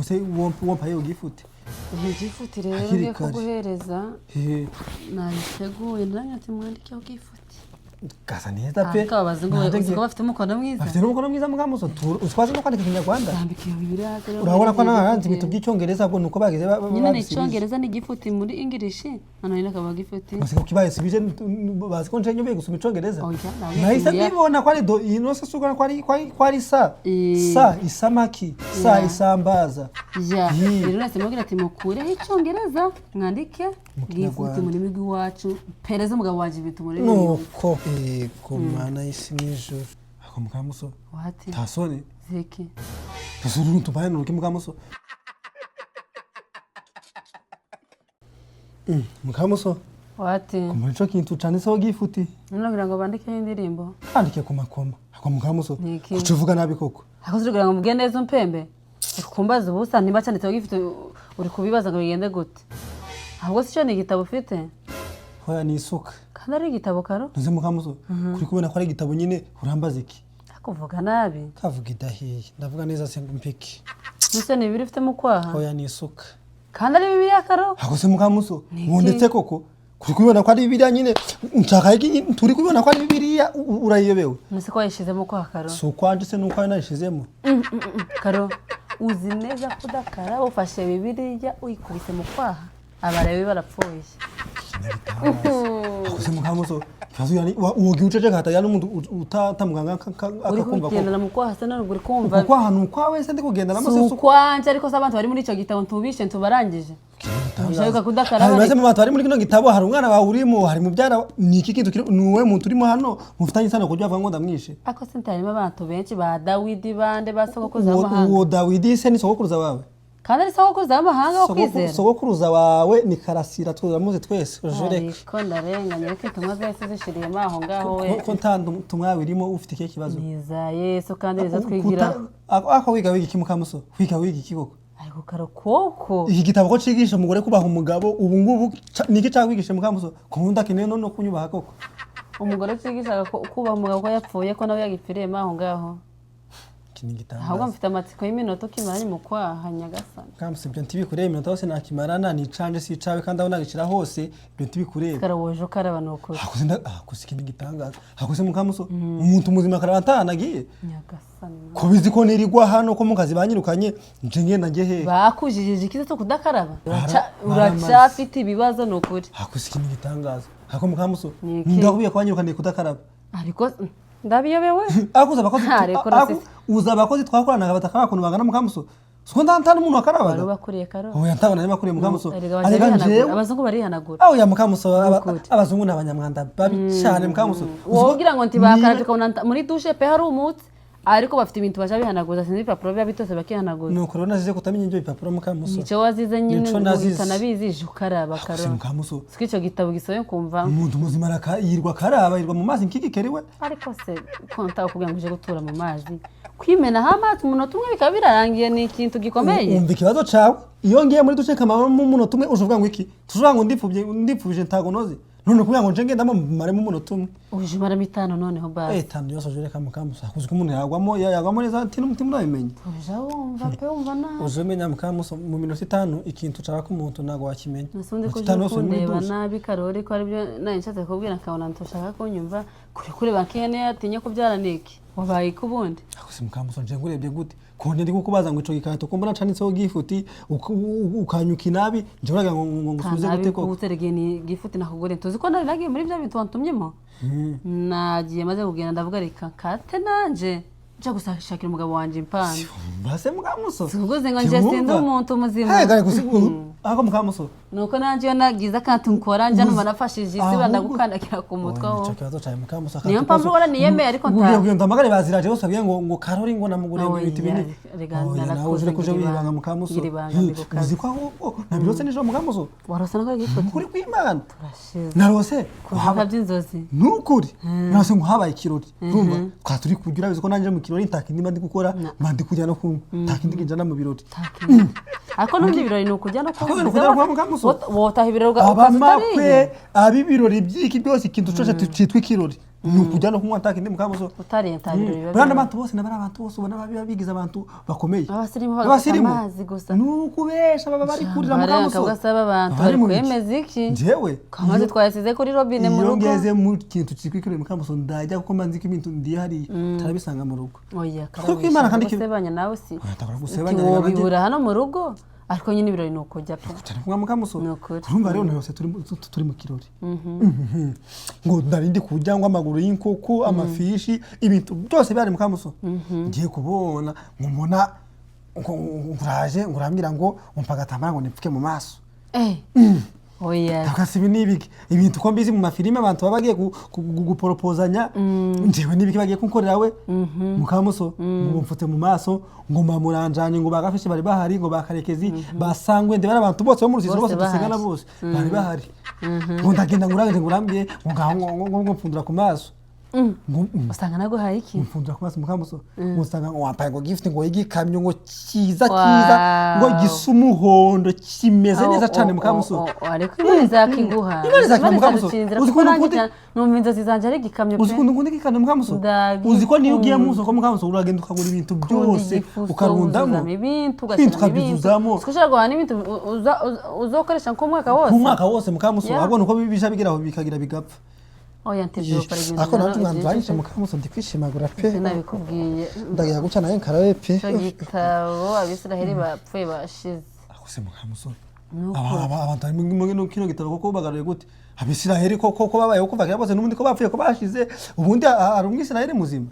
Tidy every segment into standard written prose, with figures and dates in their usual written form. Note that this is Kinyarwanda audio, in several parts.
nose uwo mpaye ugifute igifute rero ngiye kuguhereza nayiteguye ndanyatse mwandike ugifute gasa neza pe akabaza ngo uziko bafite umukono mwiza bafite umukono mwiza mugamuso uswaze no kwandika Kinyarwanda ndambikiye bibiri urabona ko naranze ibintu by'icyongereza ngo nuko bagize nyine n'icyongereza n'igifute muri English hano nyine akaba gifute musiko kibaye sibije bazi ko nje nyobeye gusoma icyongereza nahise mbibona ko ari do inose sugana ko ari sa isamaki sa isambaza rero nasemubwira ati mukureho icyongereza mwandike gifute muri migi wacu pereza umugabo wanje ibintu muri nuko kumana isi n'ijuru ako mukamuso wati tasone zeki tasuru tubaye nuke mukamuso mukamuso wati kumurico kintu cyane so gifuti ngira ngo bandike indirimbo kandike ku makoma ako mukamuso kucuvuga nabi koko ako kugira ngo mugende neza umpembe kumbaza ubusa ntimba cyane cyo gifite uri kubibaza ngo bigende gute ahubwo si cyo ni igitabo ufite hoya ni isuka kandi ari igitabo karo nze mukamuso kuri kubona ko ari igitabo nyine urambaza iki akuvuga nabi kavuga idahiye ndavuga neza se ngo mpiki nise ni bibiri ufite mu kwaha hoya ni isuka kandi ari bibiri akaro ako se mukamuso wondetse koko kuri kubona ko ari bibiri nyine nshaka iki turi kubona ko ari bibiri urayiyobewe nise ko yishize mu kwaha karo so kwanje se nuko nayishizemo karo uzi neza kudakara ufashe bibiri uyikubise mu kwaha abarewe barapfuye akose mukamuso kazo yani uwogi uceje gata yani umuntu utatamuganga akakumva ko kugenda mu kwaha se nari guri kumva kwa hanu kwa wese ndi kugenda namase su kwanje ariko sabantu bari muri ico gitabo ntubishe ntubarangije ushaka kudakara bari mu bantu bari muri kino gitabo hari umwana wawe urimo hari mu byara ni iki kintu nuwe muntu urimo hano mufitanye sana kujya avuga ngo ndamwishe ako se ntarimo abantu benshi ba Dawidi bande basogokuza amahanga uwo Dawidi se ni sogokuruza wawe kandi ari sogokuza amahanga wo kwizera sogokuruza wawe ni Karasira twaramuze twese joreka ko ndarenganye reka tumwe zese zishiriye maho ngaho we ko ntandu tumwawe irimo ufite iki kibazo niza Yesu kandi niza twigira ako wiga wigi kimukamuso wiga wigi kigoko ariko karo koko iki gitabo ko cigisha umugore kubaha umugabo ubu ngubu niki cyakwigisha mukamuso kunkunda kinene no kunyubaha koko umugore cigisha kubaha umugabo ko yapfuye ko nawe yagipfiriye maho ngaho ahubwo mfite amatsiko y'iminota ukimaranye mu kwaha nyagasani kamusi ibyo ntibikureba iminota hose nakimarana nicanje si icawe kandi aho nagicira hose ibyo ntibikureba karawoje ukaraba nuko hakuze ikindi gitangaza hakuze mukamuso umuntu muzima karabantanagiye nyagasani ko bizi ko nirigwa hano ko mukazi banyirukanye nje ngenda nge he bakujijije ikize cyo kudakaraba uracafite ibibazo nukuri hakuze ikindi gitangaza hako mukamuso ndakubiye ko banyirukaniye kudakaraba ariko ndabiyobewe akuza abakozi twakoranaga batakara kuntu bangana mukamuso so ndantana umuntu akarabaga bari bakuriye karo oya ntabona bakuriye mukamuso arega njewe abazungu barihanagura aho ya mukamuso abazungu n'abanyamwanda babi cyane mukamuso wogira ngo ntibakaraje ko muri douche pe hari umutsi ariko bafite ibintu baje bihanaguza sinzi papuro bya bitose bakihanaguza nuko rero nazize kutamenya ibyo bipapuro mukamuso nico wazize nyine utanabizi ukaraba karo mukamuso sikico gitabo gisoye kumva umuntu muzima yirwa karaba yirwa mu mazi nkikikeriwe ariko se konta kugira ngo uje gutura mu mazi kwimena hamazi umunota umwe bikaba birarangiye ni ikintu gikomeye umva ikibazo cawe iyo ngiye muri duce kamama mu munota umwe uvuga ngo iki tuvuga ngo ndipfuje ntago noze none kugira ngo nje ngendamo mare mu munota umwe uje mara mitano noneho basi tano yose uje reka mukamuso hakuze ko umuntu yagwamo neza ati n'umutima urabimenye uje wumva pe wumva na uje menya mukamuso mu minota 5 ikintu cara ko umuntu nago wakimenya nasundi ko ndeba nabi karori ko aribyo nayinshatse kubwira akabona ntushaka kunyumva kuri bakene atinye kubyara niki wabaye kubundi hakuze mukamuso nje ngurebye gute konje ndi kukubaza ngo ico gikato kumbona canitseho gifuti ukanyuka inabi nje uraga ngo ngusubize gute ko uterege ni gifuti nakugore tuzi ko nari nagiye muri bya bintu wantumyemo nagiye maze kugenda ndavuga reka kate nanje nja gusashakira umugabo wanje impano base mukamuso suguze ngo nje sinde umuntu muzima ako mukamuso nuko nanje yo nagize akantu nkora nje numva nafashije isi bandagukandakira ku mutwe aho cyo kibazo cyawe mukamuso niyo mpamvu ora niyemeye ariko nta ugiye ndamagare baziraje bose abiye ngo Karori ngo namugure ibiti bini nawe uje kuje wibanga mukamuso uzi ko aho nabirose nijo mukamuso warose nako gifuti kuri kwimana narose kuhaba by'inzozi nukuri narose ngo habaye ikirori urumva twaturi kugira bizo ko nanje mu kirori ntakindi mandi gukora mandi kujya no ku ntakindi kinjana mu birori ariko n'undi birori no kujya no ku mukamuso wotaha ibirori abamakwe abibirori byiki byose ikintu cyose cyitwa ikirori nukujana kumwa ataka ndi mukamuso utarientabiro biba bana abantu bose nabara abantu bose ubona babigize abantu bakomeye abasirimu amazi gusa nukubesha baba bari kurira mukamuso gasaba abantu bari kwemeza iki jewe kamaze twayasize kuri robine mu rugo yongeze mu kintu cikwikire mukamuso ndajya kuko manzi ibintu ndi hari tarabisanga mu rugo oya karabisebanya nawe si ubibura hano mu rugo ariko nyine ibirori nuko jya pe cyane mukamuso urumva rero yose turi mu kirori ngo ndarindi kujya ngo amaguru y'inkoko amafishi ibintu byose byari mukamuso ngiye kubona nkubona nguraje ngurambira ngo umpagatambara ngo nipfuke mu maso oya takasibi nibiki ibintu ko mbizi mu mafilime abantu babagiye guporopozanya ndewe nibiki bagiye kunkorera we mukamuso ngo mfute mu maso ngo mamuranjanye ngo bagafishe bari bahari ngo bakarekezi basangwe ndebara abantu bose bo mu rusisiro bose dusengana bose bari bahari ngo ndagenda ngurambiye ngo mfundura ku maso usanga nago hayiki mfundura ku maso mukamuso usanga ngo wampaye ngo gift ngo igikamyo ngo kiza ngo gisumuhondo kimeze neza cyane mukamuso ariko ibariza kiguha ibariza mukamuso uzikunda kundi numvinza zizanje ari gikamyo pe uzikunda kundi gikamyo mukamuso uziko niyo ugiye muso ko mukamuso uragenda ukagura ibintu byose ukarundamo ibintu ukabizuzamo sikushaka guhana ibintu uzokoresha ko umwaka wose mukamuso abona uko bibisha bigeraho bikagira bigapfa oya ntibyo paragenda ako natwe mwanzanyije mukamuso ndikwishimagura pe sinabikubwiye ndagira guca naye nkarabe pe cyo gitabo abisiraheli bapfuye bashize akose mukamuso abantu mu kino gitabo koko bagaruye gute abisiraheli koko babayeho kuva bose n'ubundi ko bapfuye ko bashize ubundi ari umwisiraheli muzima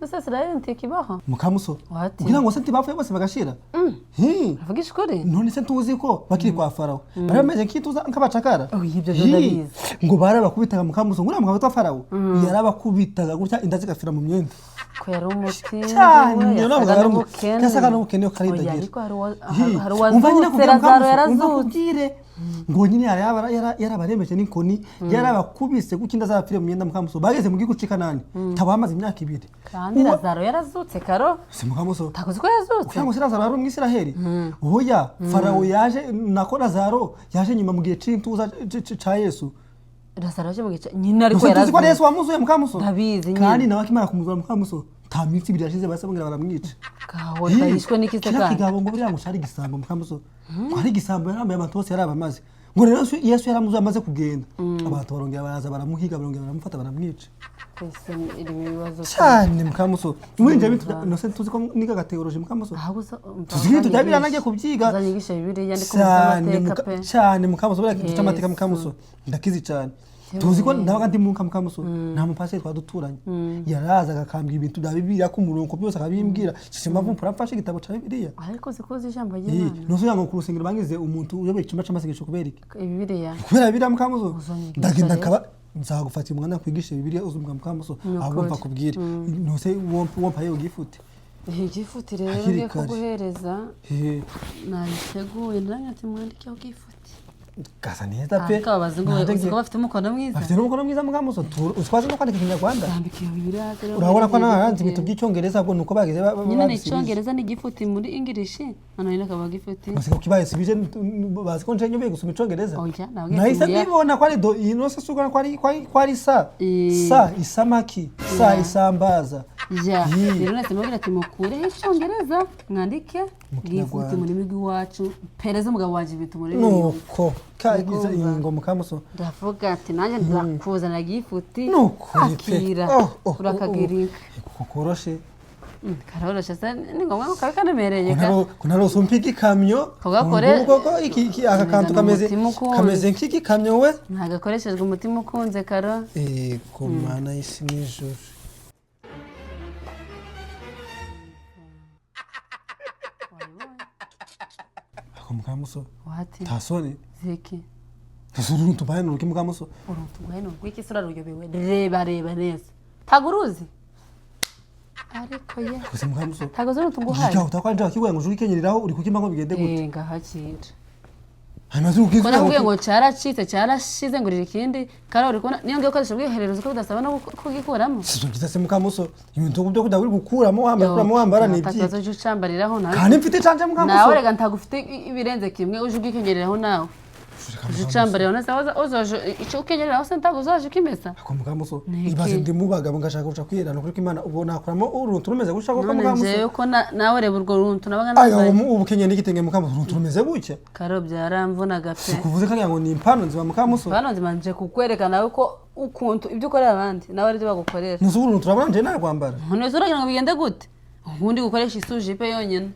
Isiraheli ntikibaho mukamuso kugira ngo se ntibapfuye bose bagashira avugisha ukuri none se tuzi ko bakiri kwa farawo bari bameze nk'ituza nk'abacakara ibyo ndabizi ngo barabakubitaga mukamuso ngo namwe witwa farawo yarabakubitaga gutya inda zigafira mu myenda ko yari umuti cyane yasaga n'ubukene yo karidagira ariko hari uwazutse Lazaro yarazutse ngo nyine yarabaremeje n'inkoni yarabakubise kuko inda z'abapfire mu myenda mukamuso bageze mu gihugu cy'Ikanani tabamaze imyaka 2 kandi Lazaro yarazutse karo se mukamuso takoze ko yazutse cyangwa se Lazaro ari umwisiraheli oya farawo yaje nako Lazaro yaje nyuma mu gihe c'intuza ca Yesu Lazaro yaje mu gihe nyine ariko yarazutse ko Yesu wamuzuye mukamuso ndabizi nyine kandi nawe akimara kumuzura mukamuso ta minsi 2 yashize basabungira baramwica kaho bayishwe n'ikise kandi kigabo ngo buriya ngo shari gisambo mukamuso ari gisambo yarambaye abantu bose yarabamaze ngo rero Yesu yaramuzuye amaze kugenda abantu barongera baraza baramuhiga barongera baramufata baramwica kwese iri bibazo cyane mukamuso mwinje bitu no se tuzi ko niga gateoloji mukamuso tuzi ko tujabira nagiye kubyiga zanyigisha bibiliya ndiko musamateka pe cyane mukamuso bari kitu amateka mukamuso ndakizi cyane tuzi ko ndabaga ndi mu mukamuso nta mupasiteri twaduturanye yaraza agakambira ibintu bya bibiliya ku murongo byose akabimbwira sishima vumpura mfashe igitabo cya bibiliya ariko zikoze ijambo ry'Imana no so yango ku rusengero bangize umuntu uyoboye icyumba cy'amasengesho kuberiki bibiliya kubera bibiliya mukamuso ndagenda nkaba nzagufatira umwana kwigisha bibiliya uzumva mukamuso agomba kubwira no se wompa yo gifute igifuti rero ngiye kuguhereza nayiteguye ndanyatse mwandike yo gifuti Kasa neza pe akabaza ngo uziko bafite umukono mwiza afite umukono mwiza mukamuso utwaze no kwandika Kinyarwanda ndambikiye bibiliya urabona ko naranze ibintu by'icyongereza bwo nuko bagize nyine n'icyongereza n'igifuti muri English none nakaba gifuti basi ko kibaye sibije bazi ko nje nyobeye gusoma icyongereza oya nahise mbibona ko ari do inose sugana ko ari sa isamaki sa isambaza rero nase mubwira ati mukure icyongereza mwandike gifuti muri migi wacu pereza mugabo wanje ibintu muri nuko kagize ingo mukamuso ndavuga ati nanjye ndakuzana gifuti akira urakagirika kukoroshe karoroshe se ni ngombwa ko kabikanemereye kunaro sumpiki kamyo koko iki akakantu kameze nk'iki kamyo we ntagakoreshejwe umutima ukunze karo ku mana y'isi n'ijuru mukamuso tasoni zeki tasuru tubaye no mukamuso tubaye no kwiki sura ruyobewe reba neza taguruzi ariko ye kose mukamuso taguzo tunguhaye ikaho takwanje akigwe ngo jukikenyeriraho uri kukimba ngo bigende gute ngahakira hanyuma ukizwe ko ngo cyaracitse cyarashize ngo riri kindi karori ko niyo ngiye ukoresha ubwiherero ko budasaba no kugikuramo sije gitase mukamuso ibintu byo kujya uri gukuramo wambara ni byi tazo jucambariraho nawe kandi mfite canje mukamuso nawe rega ntagufite ibirenze kimwe uje ubwikengereraho nawe Icambere yonese uzoje ico ukenyerera hose ntago uzaje ukimesa. Ako mukamuso Niki? ibaze ndi mubagabo ngashaka guca kwirana kuri Imana ubwo nakoramo uruntu rumeze gushaka ko None mukamuso. njewe ko nawe reba urwo runtu nabaga Ayo nambaye. ubu kenye n'igitenge mukamuso uruntu rumeze gutya. Karobye yaramvunaga pe. Kuvuze kagira ngo ni impano nziba mukamuso. Bano nzimanje kukwerekana uko ukuntu ibyo ukorera abandi nawe ari byo bagukorera. Nuzu uruntu turabona nje narwambara. None uragira ngo bigende gute? Ubundi gukoresha isuje pe yonyene.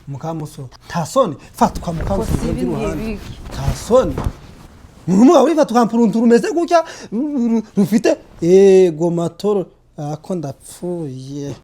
Mukamuso tasoni fatwa mukamuso Ko si ndi ruhande. ibiki. Tasoni. Numugabo uri fatwa uruntu rumeze gutya rufite ego matoro ako ndapfuye.